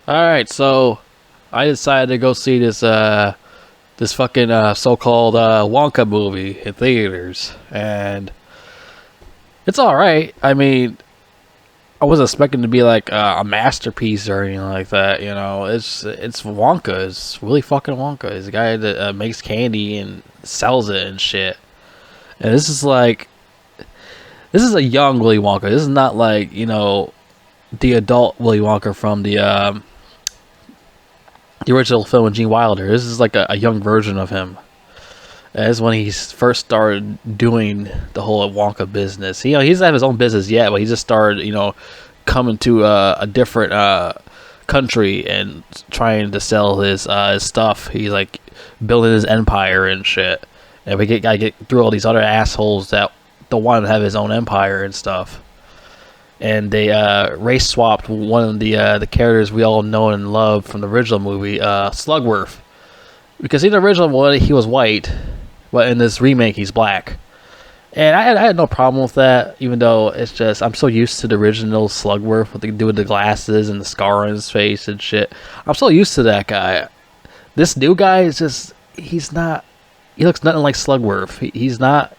All right, so I decided to go see this fucking so-called Wonka movie in theaters, and it's all right. I mean, I wasn't expecting to be like a masterpiece or anything like that. You know, it's Wonka. It's really fucking Wonka. He's a guy that makes candy and sells it and shit. And this is a young Willy Wonka. This is not like the adult Willy Wonka from the original film with Gene Wilder. This is like a young version of him. As when he first started doing the whole Wonka business. He doesn't have his own business yet, but he just started, coming to a different country and trying to sell his stuff. He's like building his empire and shit. And we gotta get through all these other assholes that don't want to have his own empire and stuff. And they race swapped one of the characters we all know and love from the original movie, Slugworth, because in the original one he was white, but in this remake he's black. And I had no problem with that, even though it's just I'm so used to the original Slugworth, what they do with the glasses and the scar on his face and shit. I'm so used to that guy. This new guy is just he looks nothing like Slugworth. He's not.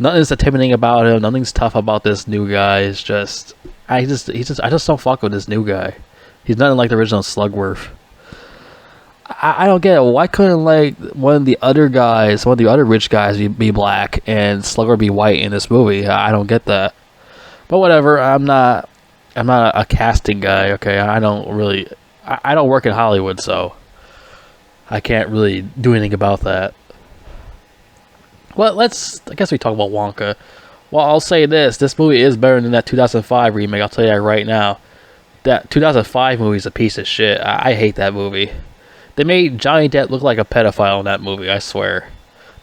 Nothing's intimidating about him. Nothing's tough about this new guy. It's just, I just don't fuck with this new guy. He's nothing like the original Slugworth. I don't get it. Why couldn't like one of the other rich guys be black and Slugworth be white in this movie? I don't get that. But whatever. I'm not a casting guy. Okay, I don't work in Hollywood, so I can't really do anything about that. Well, I guess we talk about Wonka. Well, I'll say this movie is better than that 2005 remake, I'll tell you that right now. That 2005 movie is a piece of shit. I hate that movie. They made Johnny Depp look like a pedophile in that movie, I swear.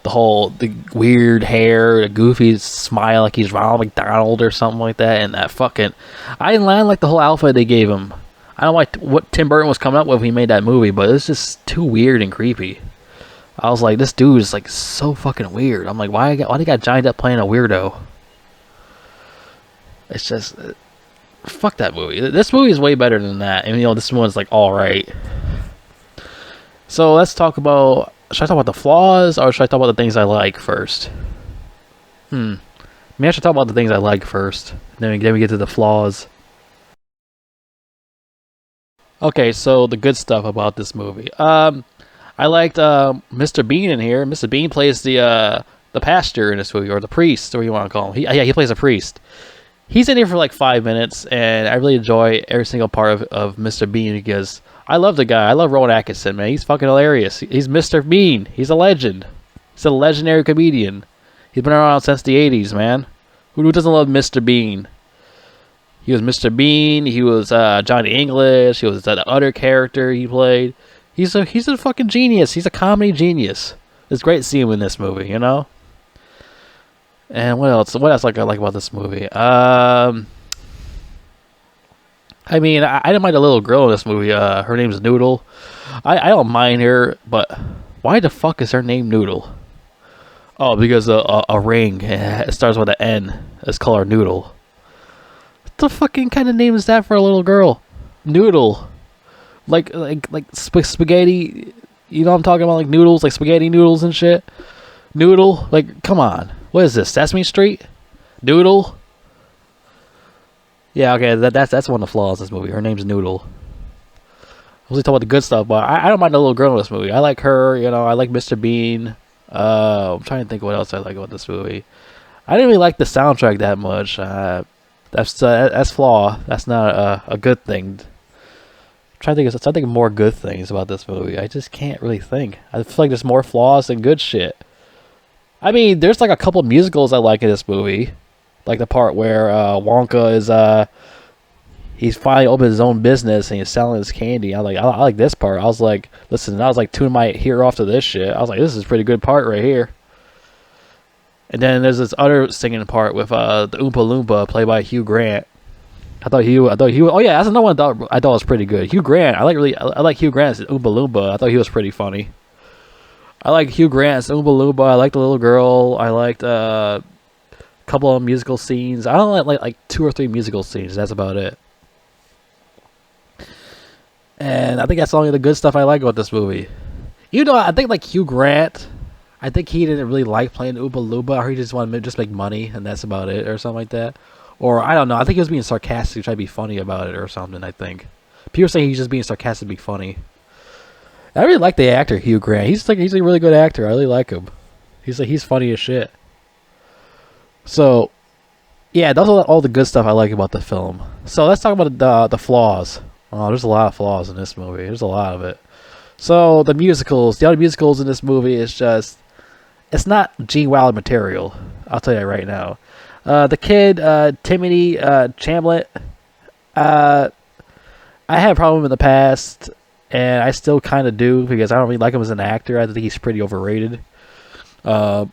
The weird hair, the goofy smile like he's Ronald McDonald or something like that, and that fucking... I didn't like the whole outfit they gave him. I don't like what Tim Burton was coming up with when he made that movie, but it's just too weird and creepy. I was like, this dude is like so fucking weird. I'm like, why they got Johnny Depp playing a weirdo? It's just, fuck that movie. This movie is way better than that. And this one's like all right. So let's talk about. Should I talk about the flaws or should I talk about the things I like first? Maybe I should talk about the things I like first. Then we get to the flaws. Okay, so the good stuff about this movie. I liked Mr. Bean in here. Mr. Bean plays the pastor in this movie, or the priest, or what you want to call him. He plays a priest. He's in here for like 5 minutes, and I really enjoy every single part of Mr. Bean because I love the guy. I love Rowan Atkinson, man. He's fucking hilarious. He's Mr. Bean. He's a legend. He's a legendary comedian. He's been around since the 80s, man. Who doesn't love Mr. Bean? He was Mr. Bean. He was Johnny English. He was the other character he played. He's a fucking genius. He's a comedy genius. It's great seeing him in this movie, And what else? What else I like about this movie? I mean, I didn't mind the little girl in this movie. Her name's Noodle. I don't mind her, but why the fuck is her name Noodle? Oh, because a ring. It starts with an N. It's called her Noodle. What the fucking kind of name is that for a little girl? Noodle. Like spaghetti, you know what I'm talking about? Like noodles, like spaghetti noodles and shit. Noodle, like, come on. What is this, Sesame Street? Noodle? Yeah, okay, that's one of the flaws of this movie. Her name's Noodle. I was talking about the good stuff, but I don't mind the little girl in this movie. I like her, I like Mr. Bean. I'm trying to think of what else I like about this movie. I didn't really like the soundtrack that much. That's flaw. That's not a good thing. I'm trying to think of more good things about this movie. I just can't really think. I feel like there's more flaws than good shit. I mean, there's like a couple musicals I like in this movie. Like the part where Wonka is he's finally opened his own business and he's selling his candy. I like this part. I was like, listen, I was like tuning my ear off to this shit. I was like, this is a pretty good part right here. And then there's this other singing part with the Oompa Loompa played by Hugh Grant. I thought he. Oh yeah, that's another one I thought was pretty good. Hugh Grant. I like Hugh Grant as Oompa Loompa. I thought he was pretty funny. I like Hugh Grant as Oompa Loompa. I like the little girl. I liked a couple of musical scenes. I only like 2 or 3 musical scenes. That's about it. And I think that's only the good stuff I like about this movie. You know, I think like Hugh Grant, I think he didn't really like playing Oompa Loompa, or he just wanted to just make money, and that's about it, or something like that. Or I don't know. I think he was being sarcastic, trying to be funny about it, or something. I think people say he's just being sarcastic, to be funny. I really like the actor Hugh Grant. He's a really good actor. I really like him. He's funny as shit. So yeah, those are all the good stuff I like about the film. So let's talk about the flaws. Oh, there's a lot of flaws in this movie. There's a lot of it. So the musicals, the other musicals in this movie is just, it's not Gene Wilder material. I'll tell you right now. The kid, Timothy Chamlet, I had a problem in the past, and I still kind of do, because I don't really like him as an actor. I think he's pretty overrated. Well,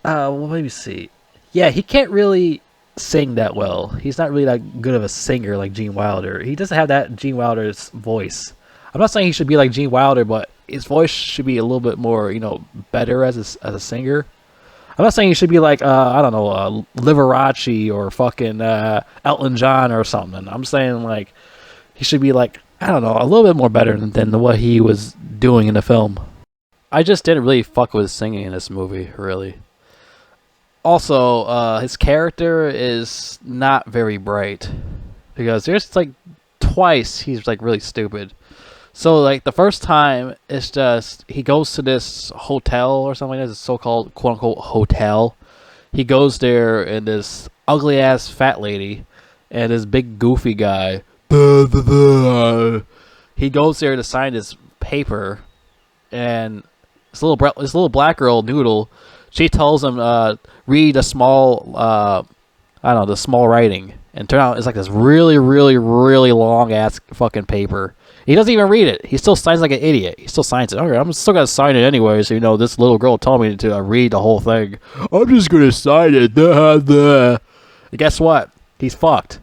let me see. Yeah, he can't really sing that well. He's not really that good of a singer like Gene Wilder. He doesn't have that Gene Wilder's voice. I'm not saying he should be like Gene Wilder, but his voice should be a little bit more, better as a singer. I'm not saying he should be like, I don't know, Liberace or fucking Elton John or something. I'm saying like he should be like, I don't know, a little bit more better than what he was doing in the film. I just didn't really fuck with singing in this movie, really. Also, his character is not very bright, because there's like twice he's like really stupid. So like the first time, it's just he goes to this hotel or something like that, this so-called quote unquote hotel. He goes there, and this ugly ass fat lady and this big goofy guy. He goes there to sign this paper, and this little black girl Noodle, she tells him read a small I don't know, the small writing, and turn out it's like this really really really long ass fucking paper. He doesn't even read it. He still signs like an idiot. He still signs it. Okay, I'm still gonna sign it anyway. So this little girl told me to read the whole thing. I'm just gonna sign it. And guess what? He's fucked,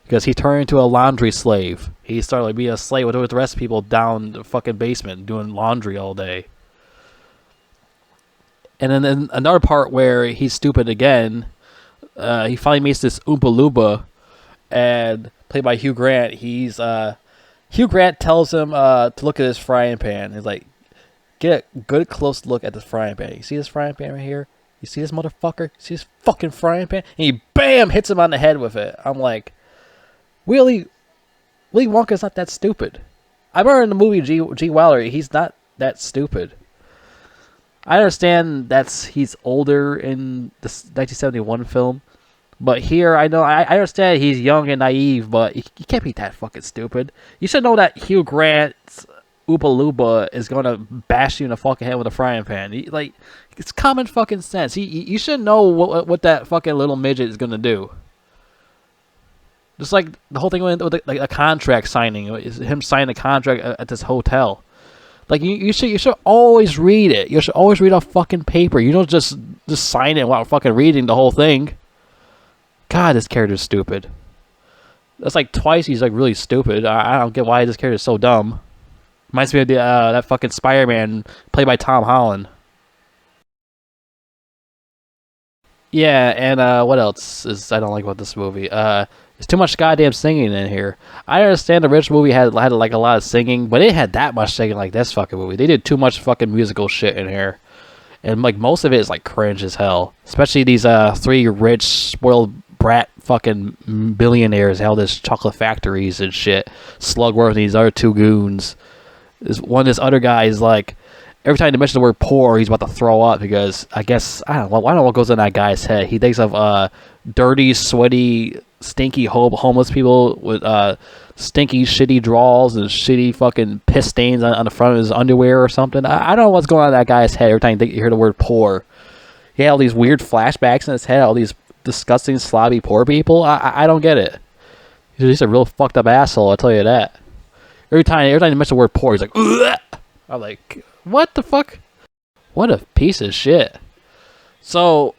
because he turned into a laundry slave. He started like being a slave with the rest of people down the fucking basement doing laundry all day. And then another part where he's stupid again, he finally meets this Oompa Loompa, and played by Hugh Grant. Hugh Grant tells him to look at his frying pan. He's like, get a good close look at this frying pan. You see this frying pan right here? You see this motherfucker? You see this fucking frying pan? And he BAM hits him on the head with it. I'm like, Willy Wonka's not that stupid. I remember in the movie G. Wilder, he's not that stupid. I understand he's older in the 1971 film, but here I understand he's young and naive, but you can't be that fucking stupid. You should know that Hugh Grant's Oompa Loompa is gonna bash you in the fucking head with a frying pan. It's common fucking sense. You should know what that fucking little midget is gonna do. Just like the whole thing with a contract signing, is him signing a contract at this hotel. Like you should always read it. You should always read a fucking paper. You don't just sign it without fucking reading the whole thing. God, this character's stupid. That's like twice he's like really stupid. I don't get why this character's so dumb. Reminds me of that fucking Spider-Man played by Tom Holland. Yeah, and what else I don't like about this movie? There's too much goddamn singing in here. I understand the original movie had like a lot of singing, but it had that much singing like this fucking movie. They did too much fucking musical shit in here, and like most of it is like cringe as hell. Especially these three rich spoiled brat fucking billionaires held this chocolate factories and shit. Slugworth and these other two goons. This other guy is like, every time they mention the word poor, he's about to throw up, because I guess I don't know what goes in that guy's head. He thinks of dirty, sweaty, stinky homeless people with stinky, shitty drawers and shitty fucking piss stains on the front of his underwear or something. I don't know what's going on in that guy's head every time you hear the word poor. He had all these weird flashbacks in his head, all these disgusting, slobby poor people. I don't get it. He's just a real fucked up asshole, I'll tell you that. Every time they mention the word poor, he's like, ugh! I'm like, what the fuck? What a piece of shit. So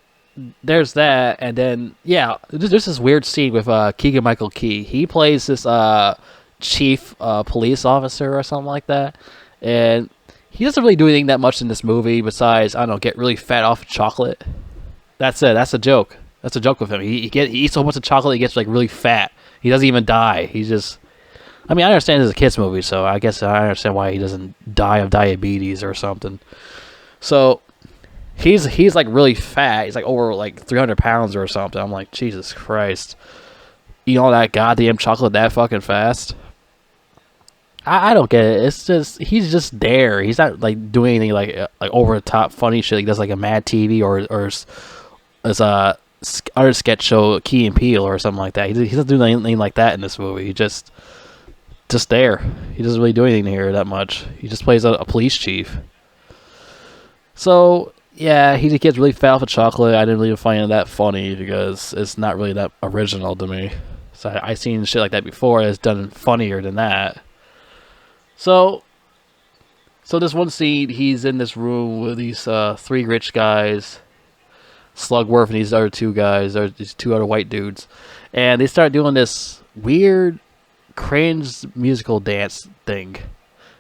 there's that, and then yeah, there's this weird scene with Keegan-Michael Key. He plays this chief police officer or something like that, and he doesn't really do anything that much in this movie besides, I don't know, get really fat off of chocolate. That's it. That's a joke. That's a joke with him. He eats so much of chocolate, he gets like really fat. He doesn't even die. He's just I mean, I understand it's a kids movie, so I guess I understand why he doesn't die of diabetes or something. So he's like really fat. He's like over like 300 pounds or something. I'm like, Jesus Christ, eat all that goddamn chocolate that fucking fast. I don't get it. It's just he's just there. He's not like doing anything like over the top funny shit. He does like a Mad TV or as a other sketch show Key and Peele or something like that. He doesn't do anything like that in this movie. He just there. He doesn't really do anything here that much. He just plays a police chief. So yeah, he gets really fat off of chocolate. I didn't really find it that funny because it's not really that original to me. So I seen shit like that before. It's done funnier than that. So this one scene, he's in this room with these three rich guys, Slugworth and these other two guys, or these two other white dudes, and they start doing this weird, cringe musical dance thing,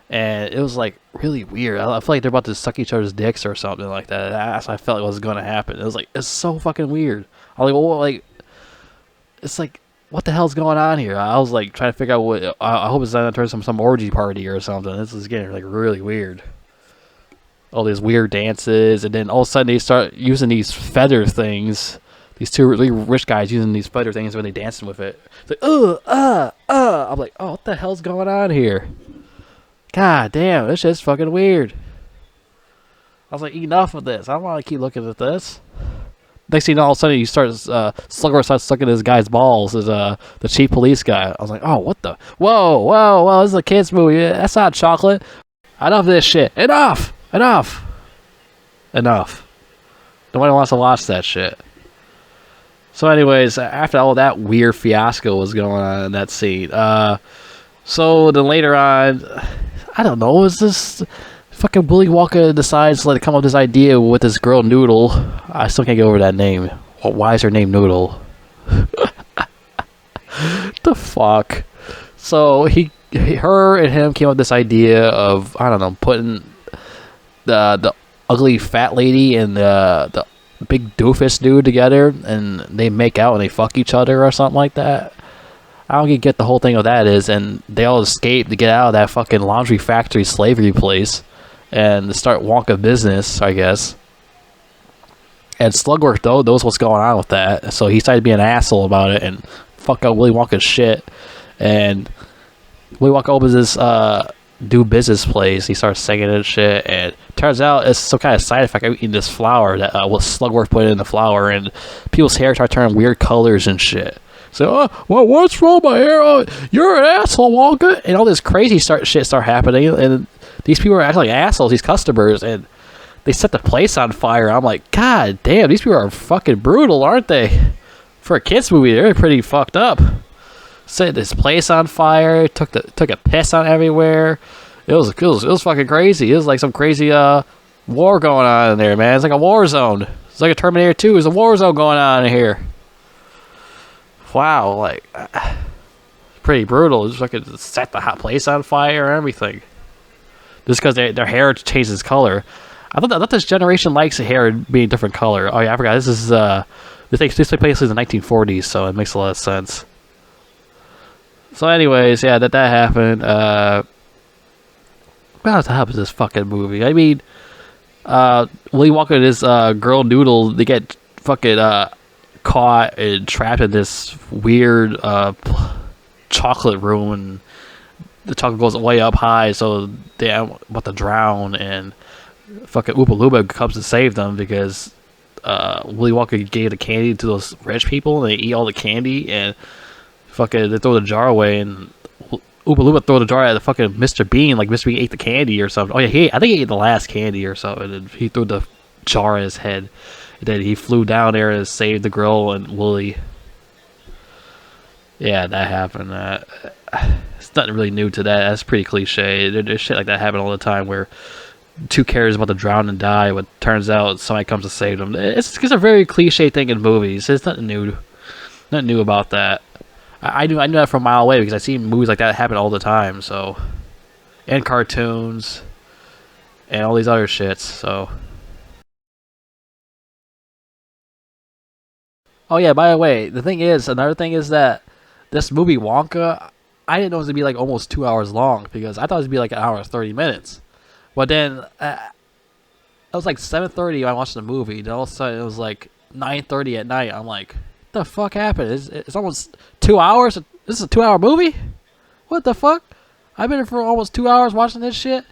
and it was like really weird. I feel like they're about to suck each other's dicks or something like that. That's what I felt like was going to happen. It was like it's so fucking weird. I'm like, well, like it's like, what the hell's going on here? I was like trying to figure out what. I hope it's not going to turn some orgy party or something. This is getting like really weird. All these weird dances, and then all of a sudden they start using these feather things. These two really rich guys using these feather things when they dancing with it. It's like, I'm like, oh, what the hell's going on here? God damn, this shit's fucking weird. I was like, enough of this. I don't want to keep looking at this. Next thing you know, all of a sudden, Slugger starts sucking this guy's balls as the chief police guy. I was like, oh, what the? Whoa, this is a kid's movie. That's not chocolate. Enough of this shit. Enough. Nobody wants to watch that shit. So anyways, after all that weird fiasco was going on in that scene, so then later on, I don't know, was this fucking Willy Wonka decides to come up with this idea with this girl Noodle. I still can't get over that name. Why is her name Noodle? The fuck? So her and him came up with this idea of, I don't know, putting the ugly fat lady and the big doofus dude together, and they make out and they fuck each other or something like that. I don't get the whole thing of that is, and they all escape to get out of that fucking laundry factory slavery place and to start Wonka business, I guess. And Slugworth though knows what's going on with that, so he decided to be an asshole about it and fuck up Willy Wonka's shit. And Willy Wonka opens this do business place. He starts singing and shit, and turns out it's some kind of side effect of eating this flour that what Slugworth put in the flour, and people's hair start turning weird colors and shit. So, well, what's wrong with my hair? Oh, you're an asshole, Wonka, and all this crazy shit start happening, and these people are acting like assholes, these customers, and they set the place on fire. I'm like, God damn, these people are fucking brutal, aren't they? For a kids movie, they're pretty fucked up. Set this place on fire, took a piss on everywhere. It was fucking crazy. It was like some crazy war going on in there, man. It's like a war zone. It's like a Terminator 2. There's a war zone going on in here. Wow, like pretty brutal. Just fucking set the hot place on fire and everything. Just because their hair changes color. I thought this generation likes the hair being different color. Oh yeah, I forgot. This took place in the 1940s, so it makes a lot of sense. So anyways, yeah, that happened. What else happened to this fucking movie? I mean, Willy Wonka and his girl Noodle, they get fucking caught and trapped in this weird chocolate room, and the chocolate goes way up high, so they're about to drown, and fucking Oompa Loompa comes to save them because Willy Wonka gave the candy to those rich people, and they eat all the candy, and fucking they throw the jar away, and Oompa Loompa throw the jar at the fucking Mr. Bean, like Mr. Bean ate the candy or something. Oh yeah, I think he ate the last candy or something, and he threw the jar at his head. And then he flew down there and saved the girl and Wooly. Yeah, that happened. It's nothing really new to that. That's pretty cliche. There's shit like that happen all the time where two characters about to drown and die, but turns out somebody comes to save them. It's a very cliche thing in movies. It's nothing new. Nothing new about that. I knew that from a mile away because I see movies like that happen all the time. So, and cartoons, and all these other shits. So, oh yeah, by the way, another thing is that this movie Wonka, I didn't know it was gonna be like almost 2 hours long because I thought it was gonna be like an hour and 30 minutes. But then it was like 7:30 when I watched the movie. Then all of a sudden it was like 9:30 at night. I'm like, what the fuck happened? It's almost 2 hours. This is a 2 hour movie. What the fuck? I've been here for almost 2 hours watching this shit.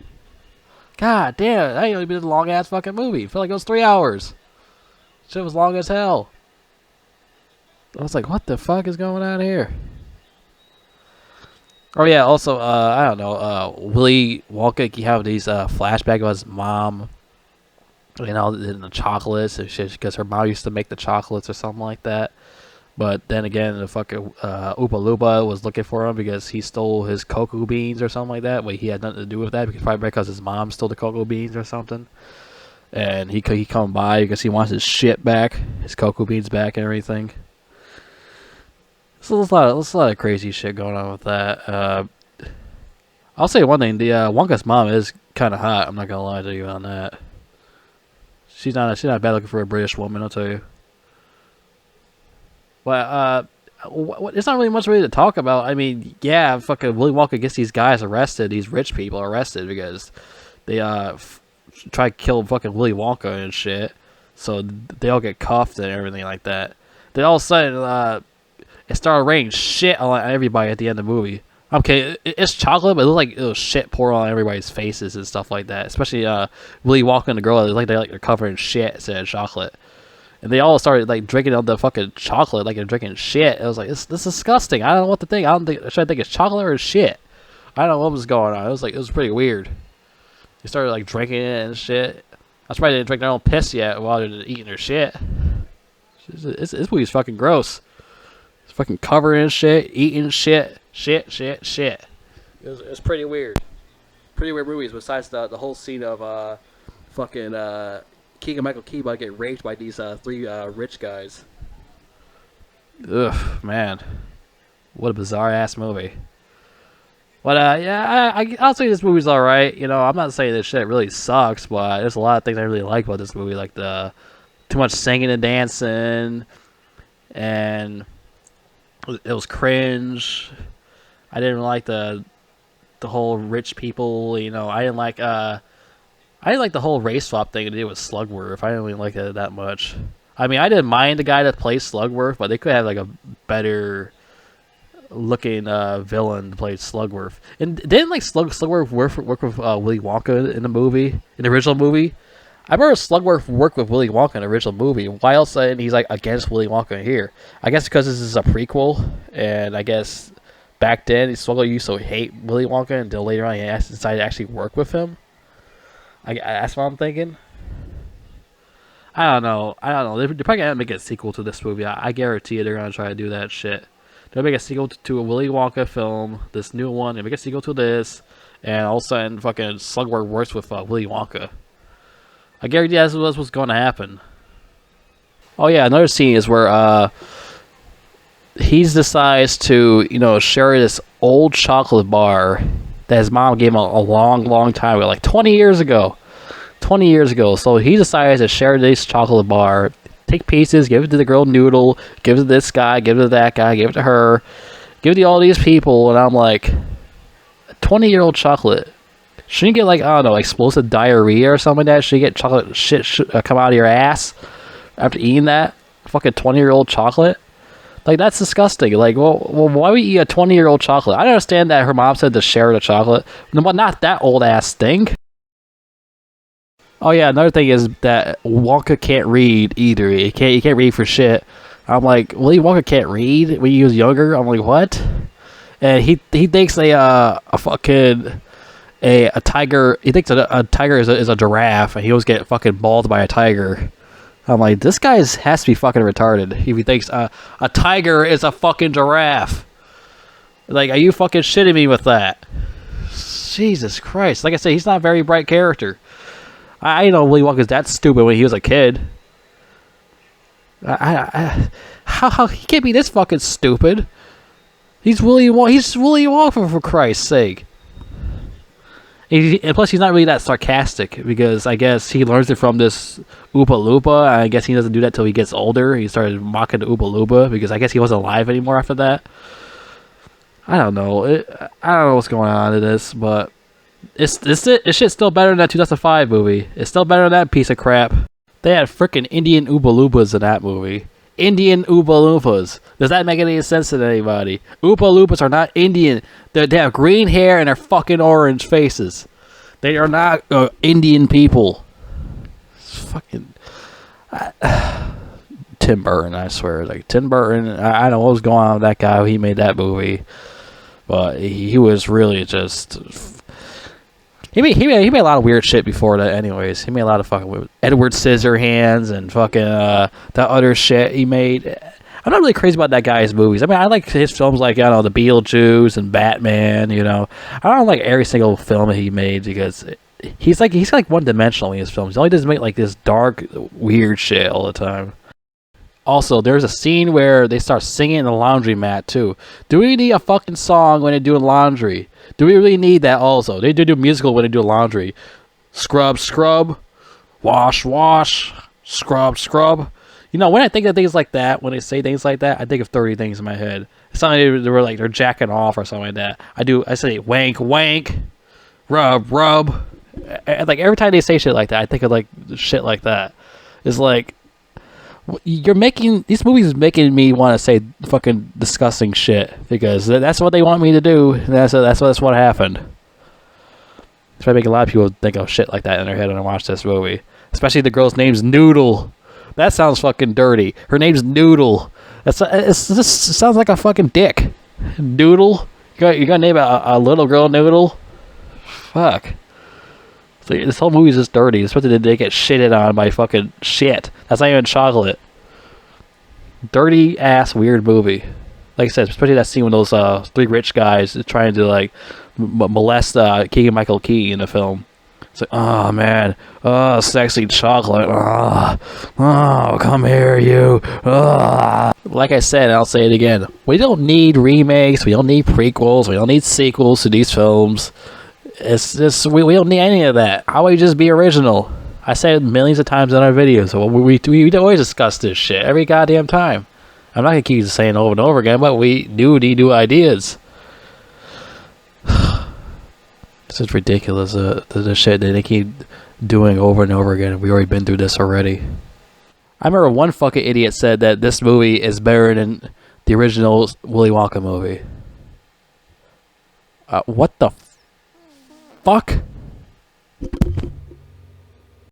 God damn, that ain't really been a long ass fucking movie. I feel like it was 3 hours. Shit was long as hell. I was like, what the fuck is going on here? Oh yeah, also, I don't know, Willy Wonka, he have these flashbacks of his mom, you know, in the chocolates and shit, because her mom used to make the chocolates or something like that. But then again, the fucking Oompa Loompa was looking for him because he stole his cocoa beans or something like that. But he had nothing to do with that, because probably because his mom stole the cocoa beans or something. And he come by because he wants his shit back, his cocoa beans back and everything. So there's a lot of crazy shit going on with that. I'll say one thing: the Wonka's mom is kind of hot. I'm not gonna lie to you on that. She's not bad looking for a British woman, I'll tell you. But it's not really much really to talk about. I mean, yeah, fucking Willy Wonka gets these guys arrested, these rich people arrested because they try to kill fucking Willy Wonka and shit. So they all get cuffed and everything like that. Then all of a sudden, it started raining shit on everybody at the end of the movie. Okay, it's chocolate, but it looked like it was shit pouring on everybody's faces and stuff like that. Especially Willy Wonka and the girl, they're covering shit instead of chocolate. And they all started like drinking on the fucking chocolate, like they're drinking shit. It was like, this is disgusting. I don't know what to think. Should I think it's chocolate or shit? I don't know what was going on. It was pretty weird. They started like drinking it and shit. I'm surprised they didn't drink their own piss yet while they're eating their shit. This movie's fucking gross. It's fucking covering shit, eating shit. It was pretty weird. Pretty weird movies. Besides the whole scene of fucking Keegan Michael Key about to get raped by these three rich guys. Ugh, man, what a bizarre ass movie. But yeah, I'll say this movie's all right. You know, I'm not saying this shit really sucks, but there's a lot of things I really like about this movie, like the too much singing and dancing, and it was cringe. I didn't like the whole rich people. You know, I didn't like the whole race swap thing to do with Slugworth. I didn't really like it that much. I mean, I didn't mind the guy that plays Slugworth, but they could have like a better looking villain to play Slugworth. And didn't like Slugworth work with Willy Wonka in the movie, in the original movie? I remember Slugworth worked with Willy Wonka in the original movie. Why else he's like against Willy Wonka here? I guess because this is a prequel, and I guess back then Slugworth used to hate Willy Wonka until later on he decided to actually work with him. That's what I'm thinking. I don't know. They're probably gonna make a sequel to this movie. I guarantee you they're gonna try to do that shit. They'll make a sequel to a Willy Wonka film, this new one. They make a sequel to this, and all of a sudden, fucking Slugworth works with Willy Wonka. I guarantee that's what's going to happen. Oh yeah, another scene is where he decides to, you know, share this old chocolate bar that his mom gave him a long time ago, like 20 years ago. 20 years ago. So he decides to share this chocolate bar, take pieces, give it to the girl Noodle, give it to this guy, give it to that guy, give it to her, give it to all these people, and I'm like, 20-year-old chocolate. Shouldn't you get, like, I don't know, explosive diarrhea or something like that? Should you get chocolate shit come out of your ass after eating that? Fucking 20-year-old chocolate? Like, that's disgusting. Like, well, why would you eat a 20-year-old chocolate? I understand that her mom said to share the chocolate, but not that old-ass thing. Oh, yeah, another thing is that Wonka can't read either. He can't read for shit. I'm like, Willy Wonka can't read when he was younger? I'm like, what? And he thinks a tiger. He thinks a tiger is a giraffe, and he always get fucking mauled by a tiger. I'm like, this guy has to be fucking retarded if he thinks a tiger is a fucking giraffe. Like, are you fucking shitting me with that? Jesus Christ! Like I said, he's not a very bright character. I know Willy Wonka's that stupid when he was a kid. How he can't be this fucking stupid? He's Willy Wonka for Christ's sake. And plus, he's not really that sarcastic because I guess he learns it from this Oompa Loompa. I guess he doesn't do that till he gets older. He started mocking the Oompa Loompa because I guess he wasn't alive anymore after that. I don't know. I don't know what's going on in this, but this shit's still better than that 2005 movie. It's still better than that piece of crap. They had freaking Indian Oompa Loompas in that movie. Indian Oompa Loompas. Does that make any sense to anybody? Oompa Loompas are not Indian. They have green hair and they're fucking orange faces. They are not Indian people. It's fucking Tim Burton, I swear. Like Tim Burton, I don't know what was going on with that guy. He made that movie, but he was really just. He made a lot of weird shit before that. Anyways, he made a lot of fucking Edward Scissorhands and fucking that other shit he made. I'm not really crazy about that guy's movies. I mean, I like his films like, I don't know, the Beetlejuice and Batman. You know, I don't like every single film that he made because he's like one dimensional in his films. He only does make like this dark, weird shit all the time. Also, there's a scene where they start singing in the laundromat too. Do we need a fucking song when they're doing laundry? Do we really need that also? They do musical when they do laundry. Scrub, scrub. Wash, wash. Scrub, scrub. You know, when I think of things like that, when they say things like that, I think of 30 things in my head. It's not like they were like, they're jacking off or something like that. I say wank, wank. Rub, rub. And like every time they say shit like that, I think of like shit like that. It's like, you're making these movies is making me want to say fucking disgusting shit because that's what they want me to do. And that's what happened. It's why I make a lot of people think of shit like that in their head when I watch this movie. Especially the girl's name's Noodle. That sounds fucking dirty. Her name's Noodle. It sounds like a fucking dick. Noodle. You gonna name a little girl Noodle? Fuck. So this whole movie is just dirty. Especially they get shitted on by fucking shit. That's not even chocolate. Dirty ass weird movie. Like I said, especially that scene when those three rich guys are trying to like molest Keegan Michael Key in the film. It's like, oh man, oh sexy chocolate, oh come here you. Like I said, and I'll say it again. We don't need remakes. We don't need prequels. We don't need sequels to these films. It's just we don't need any of that. How about we just be original? I say it millions of times in our videos. So we always discuss this shit every goddamn time. I'm not gonna keep saying it over and over again, but we do need new ideas. This is ridiculous. The shit that they keep doing over and over again. We already been through this already. I remember one fucking idiot said that this movie is better than the original Willy Wonka movie. What the fuck?